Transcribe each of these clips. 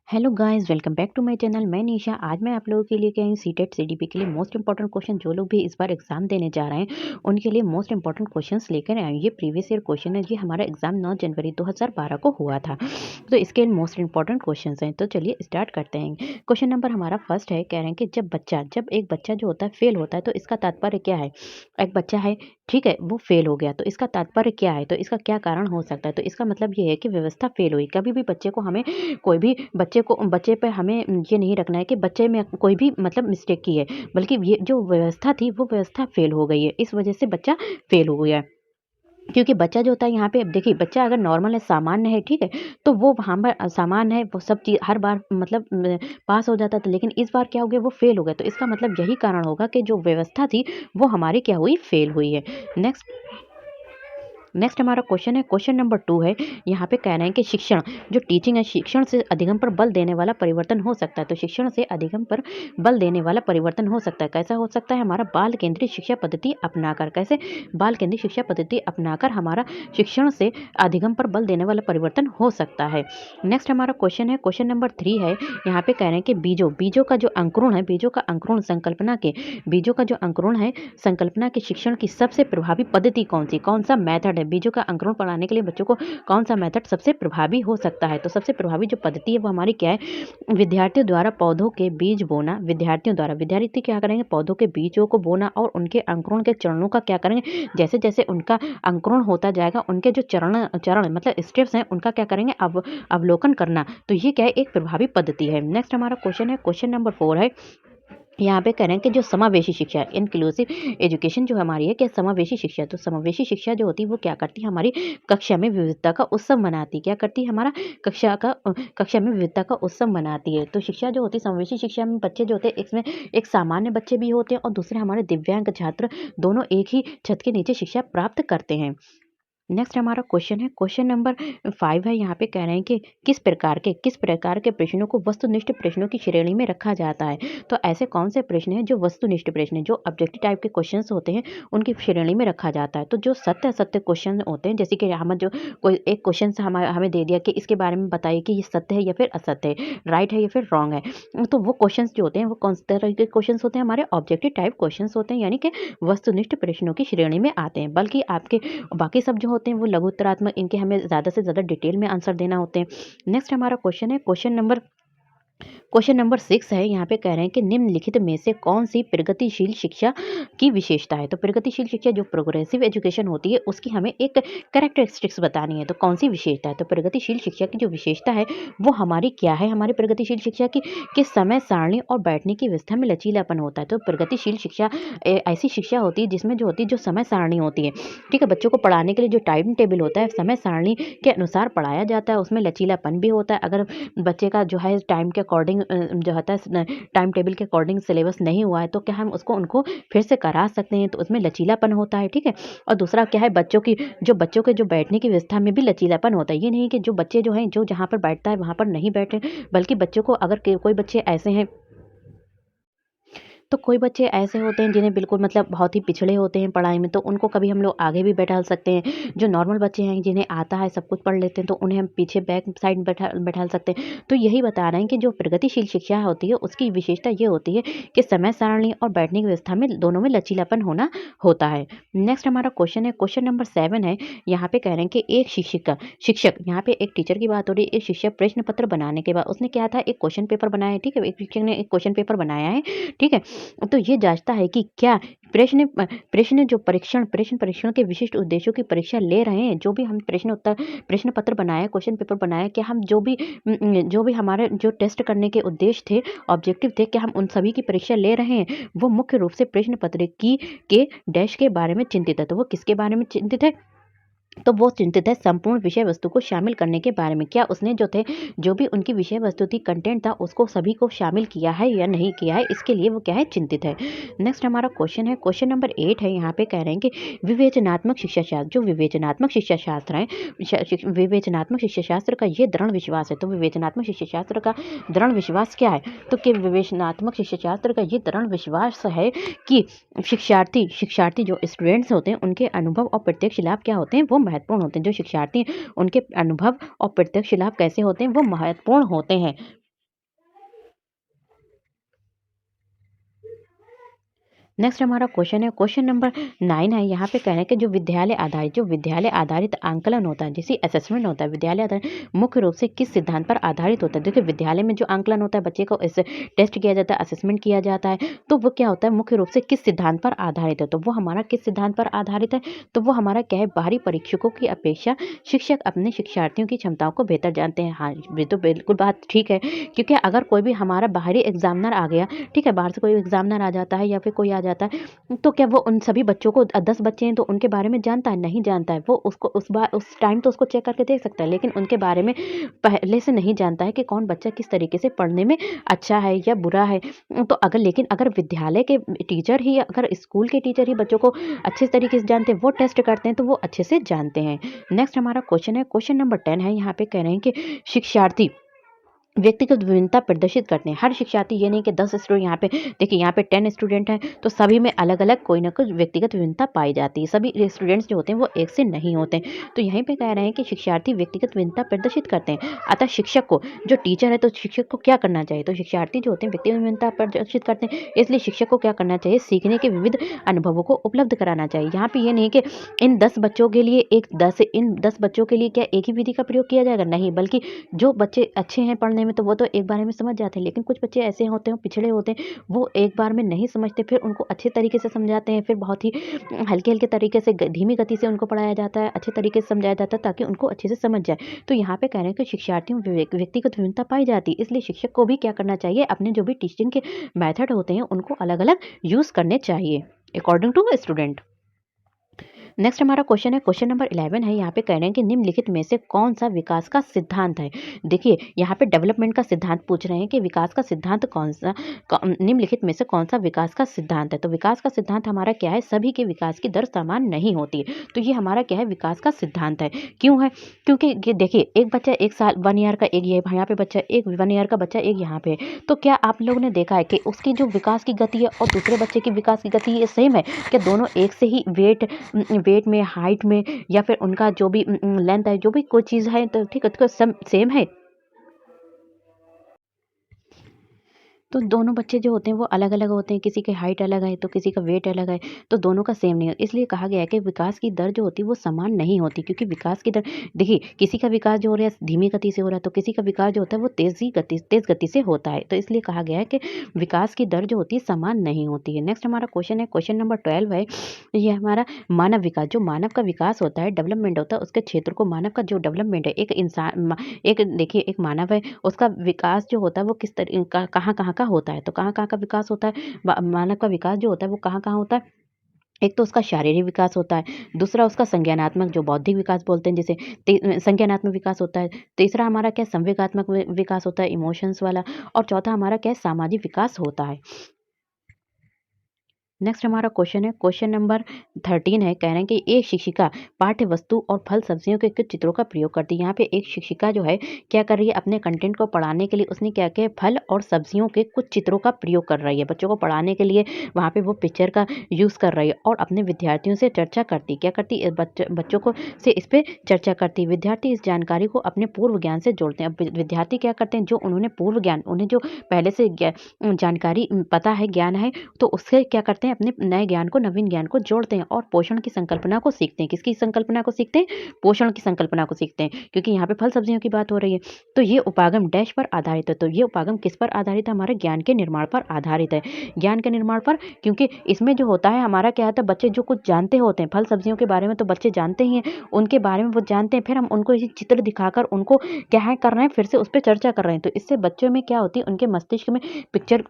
Hello guys, welcome back to my channel. मैं निशा। आज मैं आप लोगों के लिए क्या है सीटेट सीडीपी के लिए मोस्ट इंपॉर्टेंट क्वेश्चन जो लोग भी इस बार एग्जाम देने जा रहे हैं उनके लिए मोस्ट इंपॉर्टेंट क्वेश्चंस लेकर आए हैं। ये प्रीवियस ईयर क्वेश्चन है जी। हमारा एग्जाम 9 जनवरी 2012 को हुआ था, तो इसके मोस्ट इंपॉर्टेंट क्वेश्चंस हैं। तो चलिए स्टार्ट करते हैं। क्वेश्चन नंबर हमारा फर्स्ट है, कह रहे हैं कि जब एक बच्चा जो होता है फेल होता है तो इसका तात्पर्य क्या है। एक बच्चा है, ठीक है, वो फेल हो गया तो इसका तात्पर्य क्या है, तो इसका क्या कारण हो सकता है। तो इसका मतलब ये है कि व्यवस्था फेल हुई। कभी भी बच्चे को हमें कोई भी बच्चे पे हमें ये नहीं रखना है कि बच्चे में कोई भी मतलब मिस्टेक की है, बल्कि ये जो व्यवस्था थी वो व्यवस्था फेल हो गई है, इस वजह से बच्चा फेल हो गया है। क्योंकि बच्चा जो होता है यहाँ पे, अब देखिए बच्चा अगर नॉर्मल है, सामान्य है, ठीक है, तो वो वहाँ पर सामान्य है, वो सब चीज़ हर बार मतलब पास हो जाता था, लेकिन इस बार क्या हो गया, वो फेल हो गया। तो इसका मतलब यही कारण होगा कि जो व्यवस्था थी वो हमारी क्या हुई, फेल हुई है। नेक्स्ट नेक्स्ट हमारा क्वेश्चन है, क्वेश्चन नंबर 2 है। यहाँ पे कह रहे हैं कि शिक्षण जो टीचिंग है, शिक्षण से अधिगम पर बल देने वाला परिवर्तन हो सकता है। तो शिक्षण से अधिगम पर बल देने वाला परिवर्तन हो सकता है। कैसा हो सकता है, हमारा बाल केंद्रित शिक्षा पद्धति अपनाकर। कैसे, बाल केंद्रित शिक्षा पद्धति अपनाकर हमारा शिक्षण से अधिगम पर बल देने वाला परिवर्तन हो सकता है। नेक्स्ट हमारा क्वेश्चन है, क्वेश्चन नंबर 3 है। यहाँ पे कह रहे हैं कि बीजों बीजों का जो अंकुरण है, बीजों का अंकुरण संकल्पना के बीजों का जो अंकुरण है संकल्पना के शिक्षण की सबसे प्रभावी पद्धति कौन सी, कौन सा मेथड है। बीजों का अंकुरण पढ़ाने के लिए बच्चों को कौन सा मेथड सबसे प्रभावी हो सकता है। तो सबसे प्रभावी जो पद्धति है वो हमारी क्या है, विद्यार्थियों द्वारा पौधों के बीज बोना। विद्यार्थी क्या करेंगे, पौधों के बीजों को बोना और उनके अंकुरण के चरणों का क्या करेंगे, जैसे जैसे उनका अंकुरण होता जाएगा उनके जो चरण चरण मतलब स्टेप्स हैं उनका क्या करेंगे, अवलोकन करना। तो ये क्या है, एक प्रभावी पद्धति है। नेक्स्ट हमारा क्वेश्चन है, क्वेश्चन नंबर 4 है। यहाँ पे कह रहे हैं कि जो समावेशी शिक्षा, इंक्लूसिव एजुकेशन जो हमारी है, क्या समावेशी शिक्षा, तो समावेशी शिक्षा जो होती है वो क्या करती है, हमारी कक्षा में विविधता का उत्सव मनाती है। क्या करती है, हमारा कक्षा में विविधता का उत्सव मनाती है। तो शिक्षा जो होती है, समावेशी शिक्षा में बच्चे जो होते हैं, इसमें एक सामान्य बच्चे भी होते हैं और दूसरे हमारे दिव्यांग छात्र, दोनों एक ही छत के नीचे शिक्षा प्राप्त करते हैं। नेक्स्ट हमारा क्वेश्चन है, क्वेश्चन नंबर 5 है। यहाँ पे कह रहे हैं कि किस प्रकार के प्रश्नों को वस्तुनिष्ठ प्रश्नों की श्रेणी में रखा जाता है। तो ऐसे कौन से प्रश्न हैं जो वस्तुनिष्ठ प्रश्न हैं, जो ऑब्जेक्टिव टाइप के क्वेश्चंस होते हैं उनकी श्रेणी में रखा जाता है। तो जो सत्य असत्य क्वेश्चन होते हैं, जैसे कि हम जो कोई एक क्वेश्चन हमें दे दिया कि इसके बारे में बताइए कि ये सत्य है या फिर असत्य है, राइट है या फिर रॉन्ग है, तो वो क्वेश्चन जो होते हैं वो कौन से तरह के क्वेश्चन होते हैं, हमारे ऑब्जेक्टिव टाइप क्वेश्चन होते हैं, यानी कि वस्तुनिष्ठ प्रश्नों की श्रेणी में आते हैं। बल्कि आपके बाकी सब जो होते हैं वो लघु उत्तरात्मक, इनके हमें ज़्यादा से ज़्यादा डिटेल में आंसर देना होते हैं। नेक्स्ट हमारा क्वेश्चन है, क्वेश्चन नंबर 6 है। यहाँ पे कह रहे हैं कि निम्नलिखित में से कौन सी प्रगतिशील शिक्षा की विशेषता है। तो प्रगतिशील शिक्षा जो प्रोग्रेसिव एजुकेशन होती है उसकी हमें एक कैरेक्टरिस्टिक्स बतानी है। तो कौन सी विशेषता है, तो प्रगतिशील शिक्षा की जो विशेषता है वो हमारी क्या है, हमारी प्रगतिशील शिक्षा की कि समय सारणी और बैठने की व्यवस्था में लचीलापन होता है। तो प्रगतिशील शिक्षा ऐसी शिक्षा होती है जिसमें जो होती है, जो समय सारणी होती है, ठीक है, बच्चों को पढ़ाने के लिए जो टाइम टेबल होता है समय सारणी के अनुसार पढ़ाया जाता है, उसमें लचीलापन भी होता है। अगर बच्चे का जो है टाइम के अकॉर्डिंग जो होता है टाइम टेबल के अकॉर्डिंग सिलेबस नहीं हुआ है तो क्या हम उसको उनको फिर से करा सकते हैं, तो उसमें लचीलापन होता है, ठीक है। और दूसरा क्या है, बच्चों के जो बैठने की व्यवस्था में भी लचीलापन होता है। ये नहीं कि जो बच्चे जो हैं जो जहाँ पर बैठता है वहाँ पर नहीं बैठे, बल्कि बच्चों को अगर कोई बच्चे ऐसे हैं, तो कोई बच्चे ऐसे होते हैं जिन्हें बिल्कुल मतलब बहुत ही पिछड़े होते हैं पढ़ाई में, तो उनको कभी हम लोग आगे भी बैठा सकते हैं। जो नॉर्मल बच्चे हैं जिन्हें आता है, सब कुछ पढ़ लेते हैं, तो उन्हें हम पीछे बैक साइड बैठा सकते हैं। तो यही बता रहे हैं कि जो प्रगतिशील शिक्षा होती है उसकी विशेषता ये होती है कि समय सारणी और बैठने की व्यवस्था में दोनों में लचीलापन होना होता है। नेक्स्ट हमारा क्वेश्चन है, क्वेश्चन नंबर 7 है। यहाँ पे कह रहे हैं कि एक शिक्षक, यहाँ पे एक टीचर की बात हो रही है। एक शिक्षक प्रश्न पत्र बनाने के बाद उसने क्या था, एक क्वेश्चन पेपर बनाया है, ठीक है, एक शिक्षक ने एक क्वेश्चन पेपर बनाया है, ठीक है। तो ये जाँचता है कि क्या प्रश्न परीक्षण के विशिष्ट उद्देश्यों की परीक्षा ले रहे हैं। जो भी हम प्रश्न पत्र बनाया, क्वेश्चन पेपर बनाया, क्या हम जो भी हमारे जो टेस्ट करने के उद्देश्य थे, ऑब्जेक्टिव थे, क्या हम उन सभी की परीक्षा ले रहे हैं। वो मुख्य रूप से प्रश्न पत्र की के डैश के बारे में चिंतित है। तो वो किसके बारे में चिंतित है, तो वो चिंतित है संपूर्ण विषय वस्तु को शामिल करने के बारे में। क्या उसने जो भी उनकी विषय वस्तु थी, कंटेंट था, उसको सभी को शामिल किया है या नहीं किया है, इसके लिए वो क्या है, चिंतित है। नेक्स्ट हमारा क्वेश्चन है, क्वेश्चन नंबर 8 है। यहाँ पे कह रहे हैं कि विवेचनात्मक शिक्षा शास्त्र, जो विवेचनात्मक शिक्षा शास्त्र है, विवेचनात्मक शिक्षा शास्त्र का ये दृढ़ विश्वास है। तो विवेचनात्मक शिक्षा शास्त्र का दृढ़ विश्वास क्या है, तो कि विवेचनात्मक शिक्षा शास्त्र का ये दृढ़ विश्वास है कि शिक्षार्थी जो स्टूडेंट्स होते हैं उनके अनुभव और प्रत्यक्ष लाभ क्या होते हैं, वो महत्वपूर्ण होते हैं। जो शिक्षार्थी हैं, उनके अनुभव और प्रत्यक्ष लाभ कैसे होते हैं, वो महत्वपूर्ण होते हैं। नेक्स्ट हमारा क्वेश्चन है, क्वेश्चन नंबर 9 है। यहाँ पे कह रहे हैं कि जो विद्यालय आधारित आंकलन होता है, जैसे असेसमेंट होता है, विद्यालय आधारित मुख्य रूप से किस सिद्धांत पर आधारित होता है। देखिए विद्यालय में जो आंकलन होता है, बच्चे को इस टेस्ट किया जाता है, असेसमेंट किया जाता है, तो वो क्या होता है, मुख्य रूप से किस सिद्धांत पर आधारित है। तो वो हमारा किस सिद्धांत पर आधारित है, तो वो हमारा क्या है, बाहरी परीक्षकों की अपेक्षा शिक्षक अपने शिक्षार्थियों की क्षमताओं को बेहतर जानते हैं। हाँ, ये तो बिल्कुल बात ठीक है, क्योंकि अगर कोई भी हमारा बाहरी एग्जामिनर आ गया, ठीक है, बाहर से कोई एग्जामिनर आ जाता है या फिर कोई आ जाता है, तो क्या वो उन सभी बच्चों को 10 बच्चे हैं तो उनके बारे में जानता है? नहीं जानता है। वो उसको उस टाइम तो उसको चेक करके देख सकता है, लेकिन उनके बारे में पहले से नहीं जानता है कि कौन बच्चा किस तरीके से पढ़ने में अच्छा है या बुरा है। तो अगर विद्यालय के टीचर ही, अगर स्कूल के टीचर ही बच्चों को अच्छे तरीके से जानते हैं, वो टेस्ट करते हैं, तो वो अच्छे से जानते हैं। नेक्स्ट हमारा क्वेश्चन है, क्वेश्चन नंबर 10 है। यहाँ पे कह रहे हैं कि शिक्षार्थी व्यक्तिगत विभिन्नता प्रदर्शित करते हैं। हर शिक्षार्थी, ये नहीं कि 10 स्टूडेंट, यहाँ पे देखिए यहाँ पे 10 स्टूडेंट हैं, तो सभी में अलग-अलग कोई ना कोई व्यक्तिगत विभिन्नता पाई जाती है। सभी स्टूडेंट्स जो होते हैं वो एक से नहीं होते हैं। तो यहीं पे कह रहे हैं कि शिक्षार्थी व्यक्तिगत विभिन्नता प्रदर्शित करते हैं। अतः शिक्षक को, जो टीचर है, तो शिक्षक को क्या करना चाहिए? तो शिक्षार्थी जो होते हैं व्यक्तिगत विभिन्नता प्रदर्शित करते हैं, इसलिए शिक्षक को क्या करना चाहिए? सीखने के विविध अनुभवों को उपलब्ध कराना चाहिए। यहाँ पे ये नहीं कि इन 10 बच्चों के लिए इन 10 बच्चों के लिए क्या एक ही विधि का प्रयोग किया जाएगा? नहीं, बल्कि जो बच्चे अच्छे हैं पढ़ने में, तो वो तो एक बार में समझ जाते हैं, लेकिन कुछ बच्चे ऐसे होते हैं, पिछड़े होते हैं, वो एक बार में नहीं समझते, फिर उनको अच्छे तरीके से समझाते हैं, फिर बहुत ही हल्के-हल्के तरीके से, धीमी गति से उनको पढ़ाया जाता है, अच्छे तरीके से समझाया जाता है, ताकि उनको अच्छे से समझ जाए। तो यहाँ पे कह रहे हैं कि शिक्षार्थियों में व्यक्तिगत विभिन्नता पाई जाती है, इसलिए शिक्षक को भी क्या करना चाहिए? अपने जो भी टीचिंग के मेथड होते हैं, उनको अलग-अलग यूज़ करने चाहिए अकॉर्डिंग टू स्टूडेंट। नेक्स्ट हमारा क्वेश्चन है, क्वेश्चन नंबर 11 है। यहाँ पे कह रहे हैं कि निम्नलिखित में से कौन सा विकास का सिद्धांत है? देखिए यहाँ पे डेवलपमेंट का सिद्धांत पूछ रहे हैं कि विकास का सिद्धांत कौन सा, निम्नलिखित में से कौन सा विकास का सिद्धांत है? तो विकास का सिद्धांत हमारा क्या है? सभी के विकास की दर समान नहीं होती है। तो ये हमारा क्या है? विकास का सिद्धांत है। क्यों है? क्योंकि ये देखिए, एक बच्चा 1 साल 1 ईयर का, एक ये यहाँ पे बच्चा, एक 1 ईयर का बच्चा एक यहाँ पे है। तो क्या आप लोगों ने देखा है कि उसकी जो विकास की गति है और दूसरे बच्चे की विकास की गति ये सेम है? क्या दोनों एक से ही वेट में, हाइट में, या फिर उनका जो भी लेंथ है, जो भी कोई चीज़ है, तो ठीक है, तो सब सेम है? तो दोनों बच्चे जो होते हैं वो अलग-अलग होते हैं, किसी की हाइट अलग है, तो किसी का वेट अलग है, तो दोनों का सेम नहीं है। इसलिए कहा गया है कि विकास की दर जो होती है वो समान नहीं होती, क्योंकि विकास की दर, देखिए किसी का विकास जो हो रहा है धीमी गति से हो रहा है, तो किसी का विकास जो होता है वो तेज़ गति से होता है। तो इसलिए कहा गया है कि विकास की दर जो होती है समान नहीं होती है। नेक्स्ट हमारा क्वेश्चन है, क्वेश्चन नंबर 12 है। ये हमारा मानव विकास, जो मानव का विकास होता है, डेवलपमेंट होता है, उसके क्षेत्र को, मानव का जो डेवलपमेंट है, एक देखिए एक मानव है, उसका विकास जो होता है वो किस तरी का कहाँ-कहाँ का होता है? तो कहाँ-कहाँ का विकास होता है? मानव का विकास जो होता है वो कहाँ-कहाँ होता है? एक तो उसका शारीरिक विकास होता है, दूसरा उसका संज्ञानात्मक, जो बौद्धिक विकास बोलते हैं जिसे, संज्ञानात्मक विकास होता है, तीसरा हमारा क्या है? संवेगात्मक विकास होता है, इमोशंस वाला, और चौथा हमारा क्या है? सामाजिक विकास होता है। नेक्स्ट हमारा क्वेश्चन है, क्वेश्चन नंबर 13 है। कह रहे हैं कि एक शिक्षिका पाठ्य वस्तु और फल सब्जियों के कुछ चित्रों का प्रयोग करती है। यहाँ पे एक शिक्षिका जो है क्या कर रही है? अपने कंटेंट को पढ़ाने के लिए उसने क्या किया? फल और सब्जियों के कुछ चित्रों का प्रयोग कर रही है। बच्चों को पढ़ाने के लिए वहाँ पे वो पिक्चर का यूज़ कर रही है, और अपने विद्यार्थियों से चर्चा करती, क्या करती है? बच्चों को से इस पे चर्चा करती है। विद्यार्थी इस जानकारी को अपने पूर्व ज्ञान से जोड़ते हैं। अब विद्यार्थी क्या करते हैं? जो उन्होंने पूर्व ज्ञान, उन्हें जो पहले से जानकारी पता है, ज्ञान है, तो उससे क्या करते हैं? अपने नए ज्ञान को, नवीन ज्ञान को जोड़ते हैं, और पोषण की संकल्पना को सीखते हैं। किसकी संकल्पना को सीखते हैं? पोषण की संकल्पना को सीखते हैं, क्योंकि यहाँ पे फल सब्जियों की बात हो रही है। तो ये उपागम डैश पर आधारित है। तो ये उपागम किस पर आधारित है? हमारे ज्ञान के निर्माण पर आधारित है। ज्ञान के निर्माण पर, क्योंकि इसमें जो होता है हमारा क्या होता है? बच्चे जो कुछ जानते होते हैं फल सब्जियों के बारे में, तो बच्चे जानते ही हैं, उनके बारे में वो जानते हैं, फिर हम उनको ये चित्र दिखाकर उनको क्या है कर रहे हैं? फिर से उस पे चर्चा कर रहे हैं। तो इससे बच्चों में क्या होती है? उनके मस्तिष्क में पिक्चर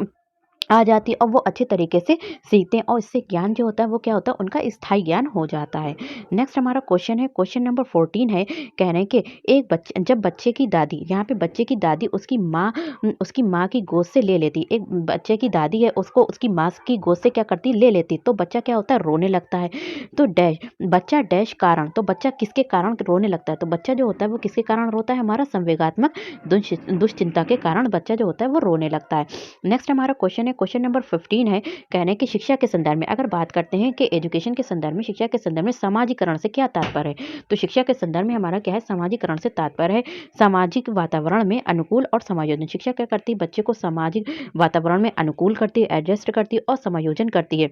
आ जाती है, और वो अच्छे तरीके से सीखते हैं, और इससे ज्ञान जो होता है वो क्या होता है? उनका स्थायी ज्ञान हो जाता है। नेक्स्ट हमारा क्वेश्चन है, क्वेश्चन नंबर 14 है। कह रहे हैं कि जब बच्चे की दादी, यहाँ पे बच्चे की दादी उसकी माँ की गोद से ले लेती, एक बच्चे की दादी है, उसको उसकी माँ की गोद से क्या करती? ले लेती, तो बच्चा क्या होता है? रोने लगता है। तो बच्चा डैश कारण, तो बच्चा किसके कारण रोने लगता है? तो बच्चा जो होता है वो किसके कारण रोता है? हमारा संवेगात्मक दुश्चिंता के कारण बच्चा जो होता है वो रोने लगता है। नेक्स्ट हमारा क्वेश्चन है, क्वेश्चन नंबर 15 है। कहना है कि शिक्षा के संदर्भ में अगर बात करते हैं कि एजुकेशन के संदर्भ में, शिक्षा के संदर्भ में समाजीकरण से क्या तात्पर्य है? तो शिक्षा के संदर्भ में हमारा क्या है? समाजीकरण से तात्पर्य है सामाजिक वातावरण में अनुकूल और समायोजन। शिक्षा क्या करती है? बच्चे को सामाजिक वातावरण में अनुकूल करती है, एडजस्ट करती है और समायोजन करती है।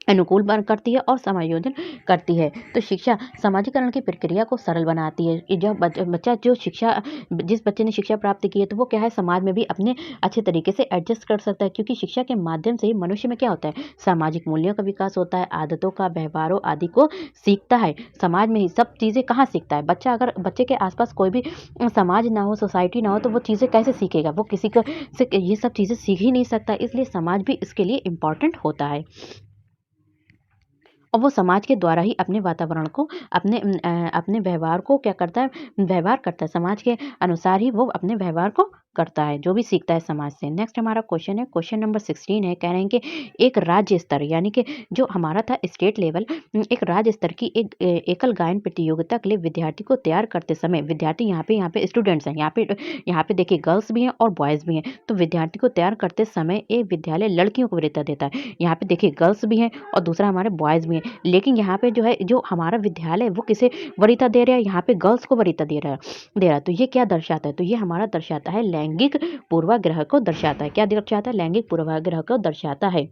अनुकूल बन करती है और समायोजन करती है। तो शिक्षा समाजीकरण की प्रक्रिया को सरल बनाती है। ये जब बच्चा जो शिक्षा जिस बच्चे ने शिक्षा प्राप्त की है तो वो क्या है समाज में भी अपने अच्छे तरीके से एडजस्ट कर सकता है, क्योंकि शिक्षा के माध्यम से ही मनुष्य में क्या होता है सामाजिक मूल्यों का विकास होता है, आदतों का, व्यवहारों आदि को सीखता है। समाज में ही सब चीज़ें कहाँ सीखता है बच्चा, अगर बच्चे के आसपास कोई भी समाज ना हो, सोसाइटी ना हो, तो वो चीज़ें कैसे सीखेगा, वो किसी को से ये सब चीज़ें सीख ही नहीं सकता। इसलिए समाज भी इसके लिए इम्पोर्टेंट होता है और वो समाज के द्वारा ही अपने वातावरण को अपने व्यवहार को क्या करता है, व्यवहार करता है। समाज के अनुसार ही वो अपने व्यवहार को करता है, जो भी सीखता है समाज से। नेक्स्ट हमारा क्वेश्चन है, क्वेश्चन नंबर 16 है, कह रहे हैं कि एक राज्य स्तर यानी कि जो हमारा था स्टेट लेवल, एक राज्य स्तर की एक एकल गायन प्रतियोगिता के लिए विद्यार्थी को तैयार करते समय, विद्यार्थी यहाँ पे स्टूडेंट्स हैं, यहाँ पे देखिए गर्ल्स भी हैं और बॉयज़ भी हैं। तो विद्यार्थी को तैयार करते समय एक विद्यालय लड़कियों को वरीयता देता है। यहाँ पे देखिए गर्ल्स भी हैं और दूसरा हमारे बॉयज़ भी हैं। लेकिन यहाँ पे जो है जो हमारा विद्यालय है वो किसे वरीयता दे रहा है, यहाँ पे गर्ल्स को वरीयता दे रहा है। तो ये क्या दर्शाता है, तो ये हमारा दर्शाता है लैंगिक पूर्वाग्रह को दर्शाता है। क्या दर्शाता है, लैंगिक पूर्वाग्रह को दर्शाता है।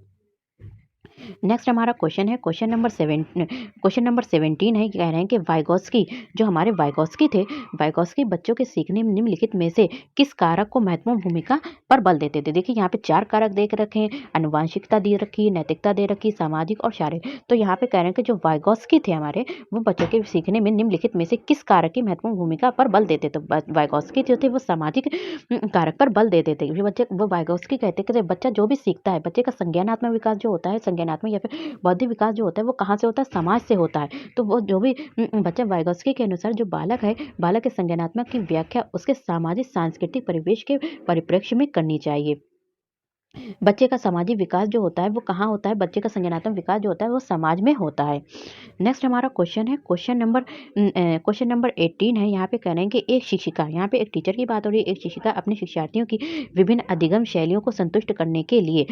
नेक्स्ट हमारा क्वेश्चन है, क्वेश्चन नंबर 17 है, कह रहे हैं कि वाइगोस्की जो हमारे वाइगोस्की थे, वाइगोस्की बच्चों के सीखने में निम्नलिखित में से किस कारक को महत्वपूर्ण भूमिका पर बल देते थे। देखिए यहाँ पे 4 कारक देख रखे हैं, आनुवंशिकता दे रखी है, नैतिकता दे रखी है, सामाजिक और शारीरिक। तो यहाँ पे कह रहे हैं कि जो वाइगोस्की थे हमारे, वो बच्चों के सीखने में निम्नलिखित में से किस कारक की महत्वपूर्ण भूमिका पर बल देते थे। वाइगोस्की जो थे वो सामाजिक कारक पर बल देते थे। वो वाइगोस्की कहते हैं कि बच्चा जो भी सीखता है, बच्चे का संज्ञानात्मक विकास जो होता है, संज्ञानात्मक या फिर बौद्धिक विकास जो होता है वो कहाँ से होता है, समाज से होता है। तो वो जो भी बच्चा वाइगोस्की के अनुसार जो बालक है, बालक के संज्ञानात्मक की व्याख्या उसके सामाजिक सांस्कृतिक परिवेश के परिप्रेक्ष्य में करनी चाहिए। बच्चे का सामाजिक विकास जो होता है वो कहाँ होता है, बच्चे का संज्ञानात्मक विकास जो होता है वो समाज में होता है। नेक्स्ट हमारा क्वेश्चन है, क्वेश्चन नंबर 18 है। यहाँ पे कह रहे हैं कि एक शिक्षिका, यहाँ पे एक टीचर की बात हो रही है, एक शिक्षिका अपने शिक्षार्थियों की विभिन्न अधिगम शैलियों को संतुष्ट करने के लिए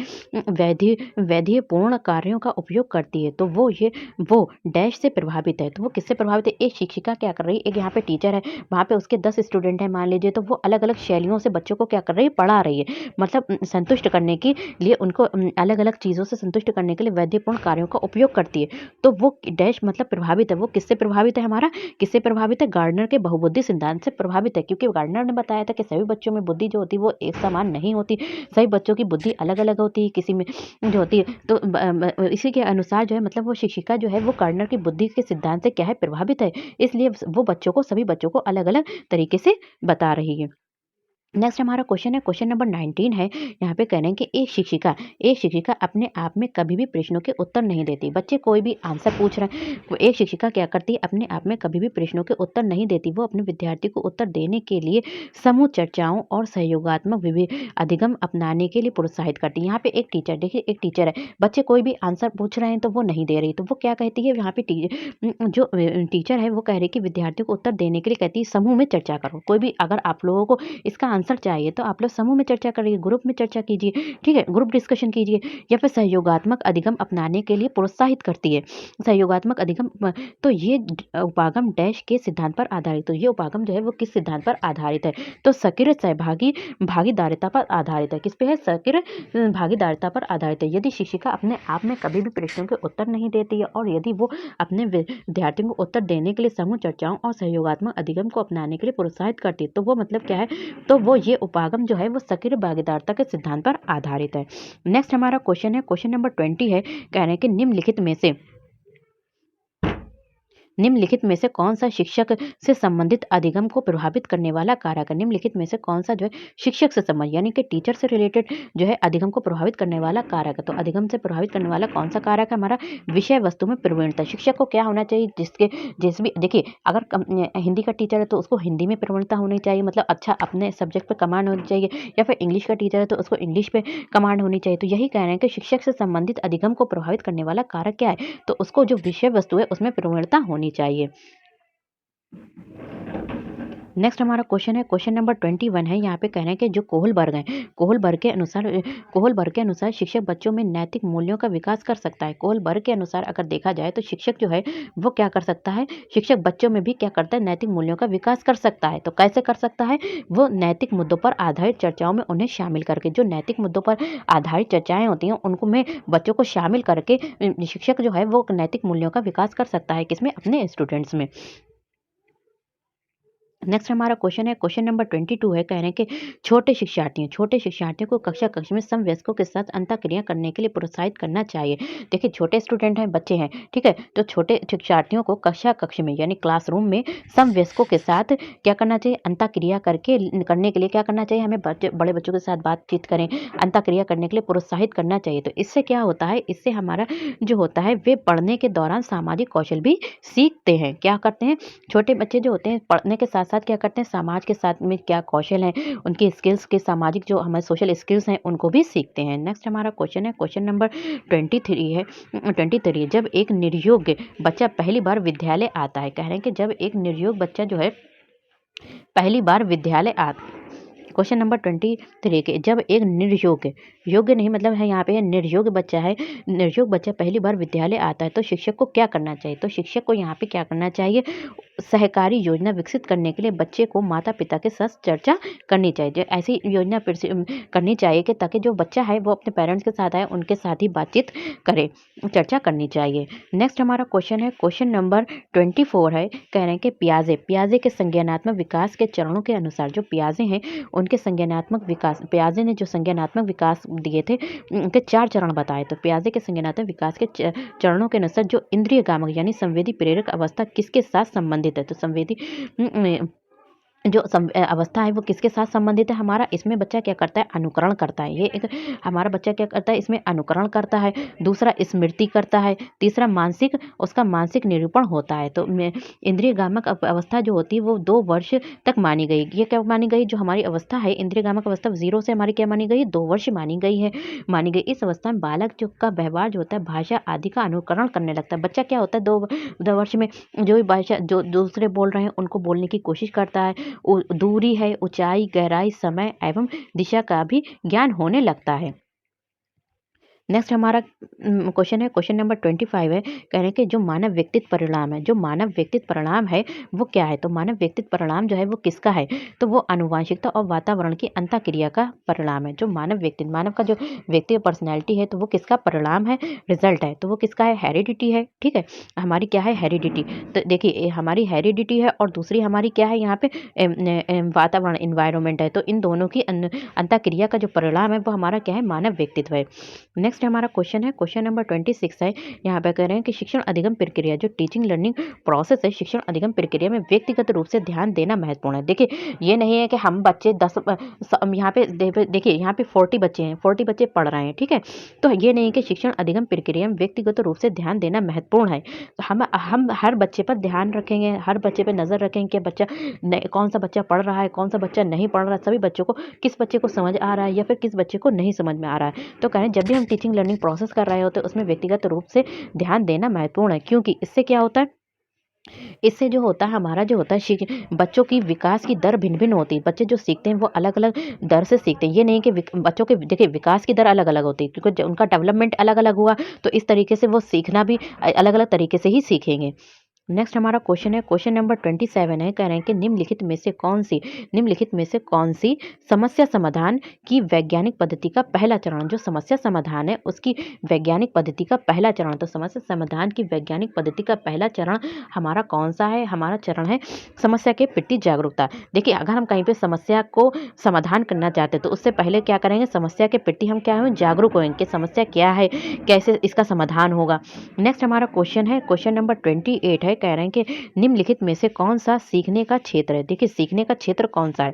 वैधीपूर्ण कार्यों का उपयोग करती है। तो वो डैश से प्रभावित है। तो वो किससे प्रभावित है, एक शिक्षिका क्या कर रही है, एक यहाँ पे टीचर है, वहाँ पे उसके 10 स्टूडेंट हैं मान लीजिए, तो वो अलग अलग शैलियों से बच्चों को क्या कर रही है, पढ़ा रही है। मतलब संतुष्ट करने के लिए उनको अलग अलग चीज़ों से संतुष्ट करने के लिए वैधीपूर्ण कार्यों का उपयोग करती है। तो वो डैश मतलब प्रभावित है, वो किससे प्रभावित है, हमारा किससे प्रभावित है, गार्डनर के बहुबुद्धि सिद्धांत से प्रभावित है। क्योंकि गार्डनर ने बताया था कि सभी बच्चों में बुद्धि जो होती है वो एक समान नहीं होती, सभी बच्चों की बुद्धि अलग अलग होती है, किसी में जो होती है। तो इसी के अनुसार जो है मतलब वो शिक्षिका जो है वो गार्डनर की बुद्धि के सिद्धांत से क्या है, प्रभावित है। इसलिए वो बच्चों को, सभी बच्चों को अलग अलग तरीके से बता रही है। नेक्स्ट हमारा क्वेश्चन है, क्वेश्चन नंबर 19 है। यहाँ पे कह रहे हैं कि एक शिक्षिका अपने आप में कभी भी प्रश्नों के उत्तर नहीं देती। बच्चे कोई भी आंसर पूछ रहे हैं, वो एक शिक्षिका क्या करती है, अपने आप में कभी भी प्रश्नों के उत्तर नहीं देती। वो अपने विद्यार्थी को उत्तर देने के लिए समूह चर्चाओं और सहयोगात्मक अधिगम अपनाने के लिए प्रोत्साहित करती है। यहाँ पे एक टीचर, देखिए एक टीचर है, बच्चे कोई भी आंसर पूछ रहे हैं तो वो नहीं दे रही, तो वो क्या कहती है, यहाँ पे जो टीचर है वो कह रही है कि विद्यार्थी को उत्तर देने के लिए कहती है समूह में चर्चा करो। कोई भी अगर आप लोगों को इसका आंसर चाहिए तो आप लोग समूह में चर्चा करिए, ग्रुप में चर्चा कीजिए, ठीक है, ग्रुप डिस्कशन कीजिए। या फिर सहयोगात्मक अधिगम अपनाने के लिए प्रोत्साहित करती है। सहयोगात्मक अधिगम तो ये उपागम डैश के सिद्धांत पर आधारित, तो ये उपागम जो है वो किस सिद्धांत पर आधारित है, तो सक्रिय भागीदारिता पर आधारित है। किस पे है, सक्रिय भागीदारिता पर आधारित है। यदि शिक्षिका अपने आप में कभी भी प्रश्नों के उत्तर नहीं देती है और यदि वो अपने विद्यार्थियों को उत्तर देने के लिए समूह चर्चाओं और सहयोगात्मक अधिगम को अपनाने के लिए प्रोत्साहित करती है, तो वो मतलब क्या है, तो वो ये उपागम जो है वो सक्रिय भागीदारिता के सिद्धांत पर आधारित है। नेक्स्ट हमारा क्वेश्चन है, क्वेश्चन नंबर 20 है, कह रहे हैं कि निम्नलिखित में से कौन सा शिक्षक से संबंधित अधिगम को प्रभावित करने वाला कारक है। निम्नलिखित में से कौन सा जो है शिक्षक से संबंध यानी कि टीचर से रिलेटेड जो है अधिगम को प्रभावित करने वाला कारक है। तो अधिगम से प्रभावित करने वाला कौन सा कारक है, हमारा विषय वस्तु में प्रवीणता। शिक्षक को क्या होना चाहिए, जिस भी देखिए अगर हिंदी का टीचर है तो उसको हिंदी में प्रवीणता होनी चाहिए, मतलब अच्छा अपने सब्जेक्ट पे कमांड होनी चाहिए। या फिर इंग्लिश का टीचर है तो उसको इंग्लिश पे कमांड होनी चाहिए। तो यही कह रहे हैं कि शिक्षक से संबंधित अधिगम को प्रभावित करने वाला कारक क्या है, तो उसको जो विषय वस्तु है उसमें प्रवीणता होनी चाहिए। नेक्स्ट हमारा क्वेश्चन है, क्वेश्चन नंबर 21 है। यहाँ पे कह रहे हैं कि जो कोहलबर्ग है, कोहलबर्ग के अनुसार शिक्षक बच्चों में नैतिक मूल्यों का विकास कर सकता है। कोहलबर्ग के अनुसार अगर देखा जाए तो शिक्षक जो है वो क्या कर सकता है, शिक्षक बच्चों में भी क्या करता है, नैतिक मूल्यों का विकास कर सकता है। तो कैसे कर सकता है, वो नैतिक मुद्दों पर आधारित चर्चाओं में उन्हें शामिल करके, जो नैतिक मुद्दों पर आधारित चर्चाएं होती हैं उनको में बच्चों को शामिल करके शिक्षक जो है वो नैतिक मूल्यों का विकास कर सकता है, किसमें, अपने स्टूडेंट्स में। नेक्स्ट हमारा क्वेश्चन है, क्वेश्चन नंबर 22 है। कह रहे हैं कि छोटे शिक्षार्थियों को कक्षा में समवयस्कों के साथ अंतःक्रिया करने के लिए प्रोत्साहित करना चाहिए। देखिए छोटे स्टूडेंट हैं, बच्चे हैं, ठीक है, तो छोटे शिक्षार्थियों को कक्ष में यानी क्लासरूम में समवयस्कों के साथ क्या करना चाहिए, अंतःक्रिया करने के लिए क्या करना चाहिए, हमें बड़े बच्चों के साथ बातचीत करें, अंतःक्रिया करने के लिए प्रोत्साहित करना चाहिए। तो इससे क्या होता है, इससे हमारा जो होता है वे पढ़ने के दौरान सामाजिक कौशल भी सीखते हैं। क्या करते हैं, छोटे बच्चे जो होते हैं पढ़ने के साथ साथ क्या करते हैं, समाज के साथ में क्या कौशल हैं, उनकी स्किल्स के सामाजिक जो हमारे सोशल स्किल्स हैं उनको भी सीखते हैं। नेक्स्ट हमारा क्वेश्चन है, क्वेश्चन नंबर 23 है। 23, जब एक निर्योग्य बच्चा पहली बार विद्यालय आता है। कह रहे हैं कि जब एक निर्योग बच्चा जो है पहली बार विद्यालय आता, क्वेश्चन नंबर 23 के, जब एक निर्योग्य, योग्य नहीं मतलब है यहाँ पे निर्योग्य बच्चा है, निर्योग बच्चा पहली बार विद्यालय आता है तो शिक्षक को क्या करना चाहिए, तो शिक्षक को यहाँ पे क्या करना चाहिए, सहकारी योजना विकसित करने के लिए बच्चे को माता पिता के साथ चर्चा करनी चाहिए। जो ऐसी योजना करनी चाहिए कि ताकि जो बच्चा है वो अपने पेरेंट्स के साथ आए, उनके साथ ही बातचीत करे, चर्चा करनी चाहिए। नेक्स्ट हमारा क्वेश्चन है, क्वेश्चन नंबर 24 है। कह रहे हैं कि पियाजे के संज्ञानात्मक विकास के चरणों के अनुसार, जो पियाजे हैं उनके संज्ञानात्मक विकास, पियाजे ने जो संज्ञानात्मक विकास दिए थे उनके 4 चरण बताए। तो पियाजे के संज्ञानात्मक विकास के चरणों के अनुसार जो इंद्रिय गामक यानी संवेदी प्रेरक अवस्था किसके साथ संबंधित है, तो संवेदी जो अवस्था है वो किसके साथ संबंधित है हमारा, इसमें बच्चा क्या करता है, अनुकरण करता है। ये एक हमारा बच्चा क्या करता है, इसमें अनुकरण करता है, दूसरा स्मृति करता है, तीसरा उसका मानसिक निरूपण होता है। तो इंद्रिय गामक अवस्था जो होती है वो 2 वर्ष तक मानी गई। ये क्या मानी गई, जो हमारी अवस्था है इंद्रिय गामक अवस्था 0 से हमारी क्या मानी गई, 2 वर्ष मानी गई। इस अवस्था में बालक जो का व्यवहार जो होता है भाषा आदि का अनुकरण करने लगता है। बच्चा क्या होता है, 2 वर्ष में जो भी भाषा जो दूसरे बोल रहे हैं उनको बोलने की कोशिश करता है, दूरी है, ऊंचाई, गहराई, समय एवं दिशा का भी ज्ञान होने लगता है। नेक्स्ट हमारा क्वेश्चन है, क्वेश्चन नंबर 25 है। कह रहे हैं कि जो मानव व्यक्तित्व परिणाम है, जो मानव व्यक्तित्व परिणाम है वो क्या है, तो मानव व्यक्तित्व परिणाम जो है वो किसका है, तो वो आनुवांशिकता और वातावरण की अंतःक्रिया का परिणाम है। जो मानव का जो व्यक्ति पर्सनैलिटी है तो वो किसका परिणाम है, रिजल्ट है, तो वो किसका है, हेरिडिटी है। ठीक है, हमारी क्या है, हेरिडिटी। तो देखिए हमारी हेरिडिटी है और दूसरी हमारी क्या है यहाँ पे वातावरण, इन्वायरमेंट है। तो इन दोनों की अंतःक्रिया का जो परिणाम है वो हमारा क्या है, मानव व्यक्तित्व है। नेक्स्ट हमारा क्वेश्चन है, क्वेश्चन नंबर 26 है। यहाँ पे कह रहे हैं कि शिक्षण अधिगम प्रक्रिया, जो टीचिंग लर्निंग प्रोसेस है, शिक्षण अधिगम प्रक्रिया में व्यक्तिगत रूप से ध्यान देना महत्वपूर्ण है। देखिए ये नहीं है कि हम बच्चे 10 यहाँ पे देखिए यहाँ पे 40 बच्चे हैं, 40 बच्चे पढ़ रहे हैं, ठीक है, तो ये नहीं है कि शिक्षण अधिगम प्रक्रिया में व्यक्तिगत रूप से ध्यान देना महत्वपूर्ण है। तो हम हर बच्चे पर ध्यान रखेंगे, हर बच्चे पर नजर रखेंगे कि बच्चा कौन सा बच्चा पढ़ रहा है, कौन सा बच्चा नहीं पढ़ रहा है, सभी बच्चों को, किस बच्चे को समझ आ रहा है या फिर किस बच्चे को नहीं समझ में आ रहा है। तो कह रहे हैं जब भी हम टीचिंग लर्निंग प्रोसेस कर रहे होते हैं उसमें व्यक्तिगत रूप से ध्यान देना महत्वपूर्ण है, क्योंकि इससे क्या होता है, इससे जो होता है हमारा जो होता है बच्चों की विकास की दर भिन्न-भिन्न होती है। बच्चे जो सीखते हैं वो अलग-अलग दर से सीखते हैं। ये नहीं कि बच्चों के देखिए विकास की दर अलग-अलग होती है, क्योंकि उनका डेवलपमेंट अलग-अलग हुआ तो इस तरीके से वो सीखना भी अलग-अलग तरीके से ही सीखेंगे। नेक्स्ट हमारा क्वेश्चन है, क्वेश्चन नंबर 27 है। कह रहे हैं कि निम्नलिखित में से कौन सी समस्या समाधान की वैज्ञानिक पद्धति का पहला चरण, जो समस्या समाधान है उसकी वैज्ञानिक पद्धति का पहला चरण, तो समस्या समाधान की वैज्ञानिक पद्धति का पहला चरण हमारा कौन सा है, हमारा चरण है समस्या के प्रति जागरूकता। देखिए अगर हम कहीं पे समस्या को समाधान करना चाहते हैं तो उससे पहले क्या करेंगे, समस्या के प्रति हम क्या है, जागरूक होंगे कि समस्या क्या है, कैसे इसका समाधान होगा। नेक्स्ट हमारा क्वेश्चन है, क्वेश्चन नंबर 28 है। कह रहे हैं कि निम्नलिखित में से कौन सा सीखने का क्षेत्र है। देखिए सीखने का क्षेत्र कौन सा है,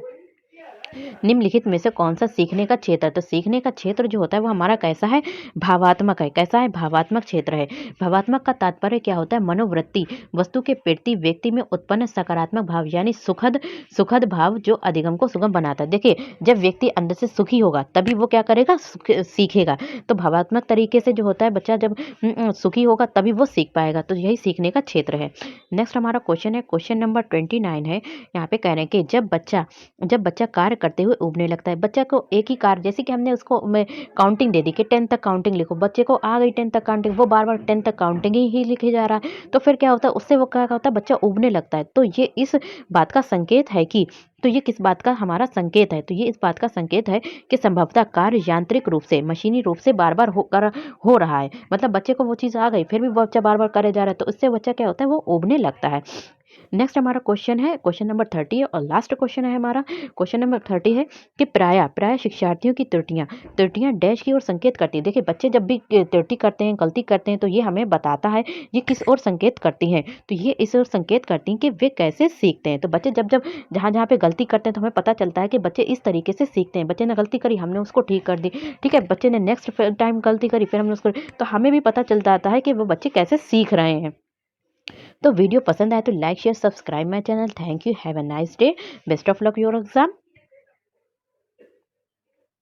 निम्नलिखित में से कौन-सा सीखने का क्षेत्र है? तो सीखने का क्षेत्र जो होता है वो हमारा कैसा है? भावात्मक है। कैसा है? भावात्मक क्षेत्र है। भावात्मक का तात्पर्य क्या होता है? मनोवृत्ति, वस्तु के प्रति व्यक्ति में उत्पन्न सकारात्मक भाव यानी सुखद सुखद भाव जो अधिगम को सुगम बनाता है। देखिए, जब व्यक्ति अंदर से सुखी होगा तभी वो क्या करेगा? सीखेगा। तो भावात्मक तरीके से जो होता है बच्चा जब सुखी होगा तभी वो सीख पाएगा। तो यही सीखने का क्षेत्र है। नेक्स्ट हमारा क्वेश्चन है, क्वेश्चन नंबर 29 है। यहाँ पे कह रहे हैं कि जब बच्चा कार्य करते हुए ऊबने लगता है, बच्चा को एक ही कार्य जैसे कि हमने उसको में काउंटिंग दे दी कि 10 तक काउंटिंग लिखो, बच्चे को आ गई 10 तक काउंटिंग, वो बार-बार 10 तक काउंटिंग ही लिखे जा रहा है। तो फिर क्या होता है उससे वो क्या होता है बच्चा ऊबने लगता है। तो ये इस बात का संकेत है कि तो ये किस बात का हमारा संकेत है? तो ये इस बात का संकेत है कि संभवतः कार्य यांत्रिक रूप से, मशीनी रूप से बार-बार हो रहा है। मतलब बच्चे को वो चीज़ आ गई, फिर भी वो बच्चा बार-बार करे जा रहा है, तो उससे बच्चा क्या होता है वो ऊबने लगता है। नेक्स्ट हमारा क्वेश्चन है, क्वेश्चन नंबर 30 है और लास्ट क्वेश्चन है हमारा। क्वेश्चन नंबर 30 है कि प्रायः प्रायः शिक्षार्थियों की त्रुटियां डैश की ओर संकेत करती है। देखिए, बच्चे जब भी त्रुटि करते हैं, गलती करते हैं, तो ये हमें बताता है ये किस ओर संकेत करती हैं। तो ये इस ओर संकेत करती हैं कि वे कैसे सीखते हैं। तो बच्चे जब जब जहाँ जहाँ पे गलती करते हैं तो हमें पता चलता है कि बच्चे इस तरीके से सीखते हैं। बच्चे ने गलती करी, हमने उसको ठीक कर दी, ठीक है, बच्चे ने नेक्स्ट टाइम गलती करी, फिर हमने उसको, तो हमें भी पता चल जाता है कि वो बच्चे कैसे सीख रहे हैं। तो वीडियो पसंद आए तो like share subscribe my channel. Thank you, have a nice day, best of luck your exam.